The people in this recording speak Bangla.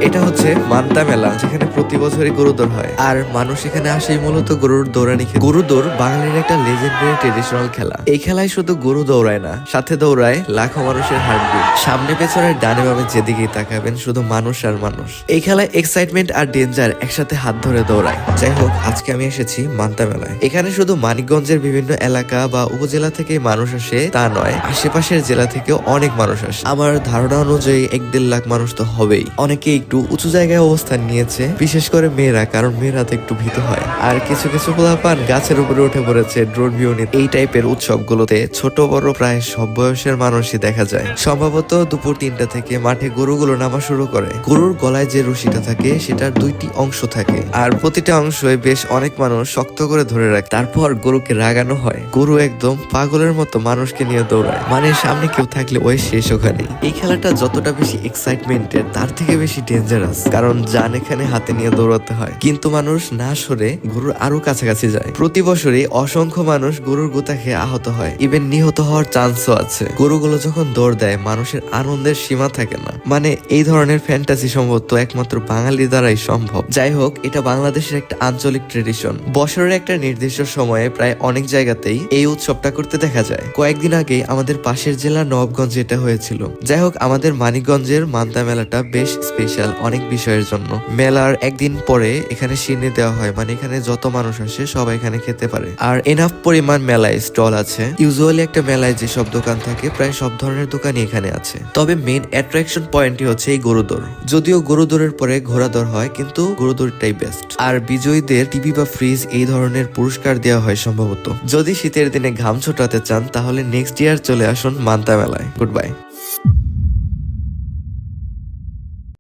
এটা হচ্ছে মান্তা মেলা, যেখানে প্রতি বছরই গরুদৌড় হয় আর মানুষ এখানে আসে মূলত গরুর দৌড়ানি খেতে। গরুদৌড় বাঙালির একটা লেজেন্ডারি ট্রেডিশনাল খেলা। এই খেলায় শুধু গরু দৌড়ায় না, সাথে দৌড়ায় লাখো মানুষের হার্টবিট। সামনে পেছনে ডানে বামে যেদিকেই তাকাবেন শুধু মানুষ আর মানুষ। এই খেলায় এক্সাইটমেন্ট আর ডেঞ্জার একসাথে হাত ধরে দৌড়ায়। যাই হোক, আজকে আমি এসেছি মান্তা মেলায়। এখানে শুধু মানিকগঞ্জের বিভিন্ন এলাকা বা উপজেলা থেকে মানুষ আসে তা নয়, আশেপাশের জেলা থেকেও অনেক মানুষ আসে। আমার ধারণা অনুযায়ী 1-1.5 লাখ মানুষ তো হবেই। অনেকে একটু উঁচু জায়গায় অবস্থান নিয়েছে, বিশেষ করে মেয়েরা, কারণ মেয়েরা তো একটু ভীত হয়। আর কিছু কিছু পোলাপান গাছের উপরে উঠে পড়েছে ড্রোন ভিউ নিতে। এই টাইপের উৎসবগুলোতে ছোট বড় প্রায় সব বয়সের মানুষই দেখা যায়। সম্ভবত দুপুর 3টা থেকে মাঠে গরুগুলো নামা শুরু করে। গরুর গলায় যে রশিটা থাকে সেটার 2টি অংশ থাকে, আর প্রতিটা অংশই বেশ অনেক মানুষ শক্ত করে ধরে রাখে। তারপর গরুকে রাগানো হয়। গরু একদম পাগলের মতো মানুষকে নিয়ে দৌড়ায়, মানে সামনে কেউ থাকলে ওই শেষ ওখানে। এই খেলাটা যতটা বেশি এক্সাইটমেন্টের তার থেকে বেশি ডেঞ্জারাস, কারণ জান এখানে হাতে নিয়ে দৌড়াতে হয়। কিন্তু মানুষ না সরে গরুর আরো কাছাকাছি যায়। প্রতি বছরই অসংখ্য মানুষ গরুর গুতা খেয়ে আহত হয়, ইভেন নিহত হওয়ার চান্সও আছে। গরুগুলো যখন দৌড় দেয় মানুষের আনন্দের সীমা থাকে না। মানে এই ধরনের ফ্যান্টাসি সম্ভবত একমাত্র বাঙালির দ্বারাই সম্ভব। যাই হোক, এটা বাংলাদেশের একটা আঞ্চলিক ট্রেডিশন। বছরের একটা নির্দিষ্ট সময়ে প্রায় অনেক জায়গাতেই এই উৎসবটা করতে দেখা যায়। কয়েকদিন আগেই আমাদের পাশের জেলা নবাবগঞ্জে এটা হয়েছিল। যাই হোক, আমাদের মানিকগঞ্জের মান্তা মেলাটা বেশ স্পেশাল অনেক বিষয়ের জন্য। মেলার একদিন পরে এখানে সিন্নি দেওয়া হয়, মানে এখানে যত মানুষ আসে সবাই এখানে খেতে পারে। আর এনাফ পরিমাণ মেলায় স্টল আছে। ইউজুয়ালি একটা মেলায় যেসব দোকান থাকে প্রায় সব ধরনের দোকানই এখানে আছে। তবে মেইন অ্যাট্রাকশন পয়েন্টই হচ্ছে এই গরুদৌড়। যদিও গরুদৌড়ের পরে ঘোড়াদৌড় হয়, কিন্তু গরুদৌড়টাই বেস্ট। আর বিজয়ীদের টিভি বা ফ্রিজ এই ধরনের পুরস্কার দেওয়া হয় সম্ভবত। যদি শীতের দিনে ঘাম ছোটাতে চান তাহলে নেক্সট ইয়ার চলে আসুন মান্তা মেলায়। Good bye.